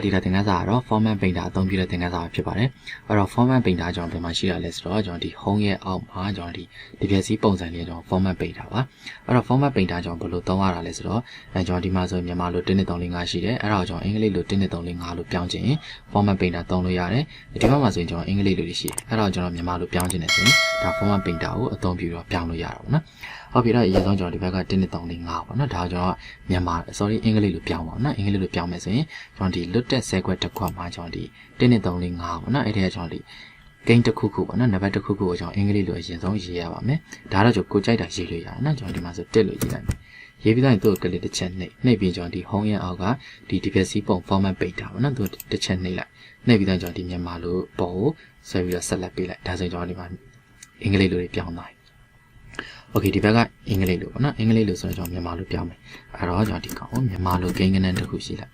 ဒီတဲ့သင်ခန်းစာကတော့ format painter အသုံးပြုတဲ့သင်ခန်းစာဖြစ်ပါတယ်အဲ့တော့ format painter ကျွန်တော်ပြန်မှရှိရလဲဆိုတော့ကျွန်တော်ဒီ home ရဲ့အောက်မှာကျွန်တော်ဒီပြည့်စည်ပုံစံလေးကျွန်တော် format painter ပါအဲ့တော့ format painter ကျွန်တော်ဘယ်လိုသုံးရတာလဲဆိုတော့ကျွန်တော်ဒီမှာဆိုမြန်မာလို12345ရှိတယ်အဲ့ဒါကိုကျွန်တော်အင်္ဂလိပ်လို12345လို့ပြောင်းချင်ရင် format painter သုံးလို့ရတယ်ဒီဘက်မှာဆိုရင်ကျွန်တော်အင်္ဂလိပ်လိုရှိတယ်အဲ့ဒါကိုကျွန်တော်မြန်မာလိုပြောင်းချင်တယ်ဆိုရင်ဒါ format painter ကိုအသုံးပြုတော့ပြောင်းလို့ရတာပေါ့နော်ဟုတ်ပြီတော့အရင်ဆုံးကျွန်တော်ဒီဘက်က12345ပေါ့နော်ဒါကျွန်တော်မြန်မာ sorry အင်္ဂလိပ်လိုပြောင်းပါနော်အင်္ဂလိပ်လိုပြောင်းမယ်ဆိုရင်ကျွန်တော်ဒီလွတ်တဲ့ set ခွက်တစ်ခွက်မှာကျွန်တော်ဒီ12345ပေါ့နော်အဲ့ဒီကကျွန်တော်ဒီ gain တစ်ခုခုပေါ့နော်နံပါတ်တစ်ခုခုကိုကျွန်တော်အင်္ဂလိပ်လိုအရင်ဆုံးရေးရပါမယ်ဒါတော့ကျွန်တော်ကိုကြိုက်တာရေးလို့ရတယ်နော်ကျွန်တော်ဒီမှာဆို1လို့ရေးလိုက်မယ်ရေးပြီးတော့သူ့ကိုကလစ်တစ်ချက်နှိပ်ပြီးကျွန်တော်ဒီ home ရဲ့အောက်ကဒီပစ္စည်းပုံ format painter ပေါ့နော်သူတစ်ချက်နှိပ်လိုက်နှိပ်ပြီးတော့ကျွန်တော်ဒီမြန်မာလိုပုံကိုဆွဲပြီးတော့ဆက်လက်ပေးလိုက်ဒါဆိုရင်ကျွန်တော်ဒီမှာအင်္ဂလိပ်လိုတွေပြောင်းသွားโอเคဒီဘက်ကအင်္ဂလိပ်လိုပေါ့နော်အင်္ဂလိပ်လိုဆိုတော့ကျွန်တော်မြန်မာလိုပြောင်းမယ်အဲ့တော့ကျွန်တော်ဒီကောင်ကိုမြန်မာလိုဂိမ်းကနန်းတစ်ခုရှိလိုက်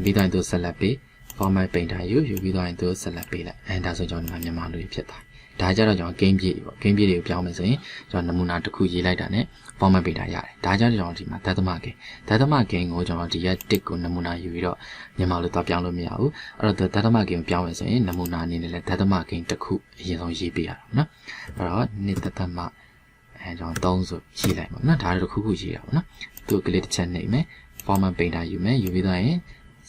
ပြီးတော့သူဆက်လက်ပေး format painter ယူပြီးတော့သူဆက်လက်ပေးလိုက်ဒါဆိုကျွန်တော်ဒီမှာမြန်မာလိုဖြစ်သွားဒါကြတော့ကျွန်တော် game ပြေပေါ့ game ပြေတွေကိုပြောင်းမယ်ဆိုရင်ကျွန်တော်နမူနာတစ်ခုရေးလိုက်တာနဲ့ format painter ရတယ်ဒါကြတော့ကျွန်တော်ဒီမှာဒသမ game ကိုကျွန်တော်ဒီရက်တစ်ကိုနမူနာယူပြီးတော့မြန်မာလိုတော့ပြောင်းလို့မရဘူးအဲ့တော့ဒသမ game ပြောင်းမယ်ဆိုရင်နမူနာအနေနဲ့လည်းဒသမ game တစ်ခုအရင်ဆုံးရေးပေးရအောင်နော်အဲ့တော့နှစ်ဒသမကျွန်တော်3ဆိုရေးလိုက်ပါနော်ဒါတော့တစ်ခုခုရေးရအောင်နော်သူ့ကလေးတစ်ချက်နှိပ်မယ် format painter ယူမယ်ယူပြီးတော့ရင်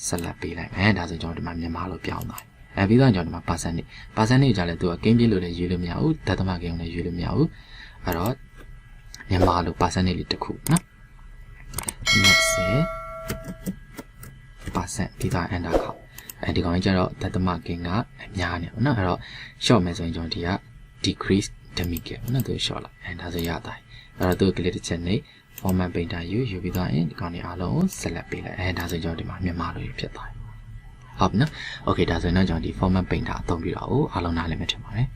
ဆက်လက်ပေးလိုက်မယ်ဒါဆိုကျွန်တော်ဒီမှာမြန်မာလိုပြောင်းသွားပြီးတော့ကျွန်တော်ဒီမှာ percentage ကြလဲသူက game ပြလို့လည်းရေးလို့မရဘူးဒသမ game လည်းရေးလို့မရဘူးအဲ့တော့မြန်မာလို percentage လေးတစ်ခုနော်20% ဒီသား enter ခေါက်ဒီကောင်ကြီးကျတော့ဒသမ game ကအများနေပေါ့နော်အဲ့တော့ short မယ်ဆိုရင်ကျွန်တော်ဒီက decrease demi game နော်သူ short လိုက်ဒါဆိုရတာအဲ့တော့သူကလေးတစ်ချက်နေ format painter ယူပြီးတော့ဒီကောင်တွေအားလုံးကို select ပေးလိုက်ဒါဆိုကျွန်တော်ဒီမှာမြန်မာလိုဖြစ်သွားဟုတ်ပြီနော် okay ဒါဆိုရင်တော့ကျွန်တော်ဒီ format painter အသုံးပြုတာကိုအားလုံးနားလည်မှထင်ပါတယ်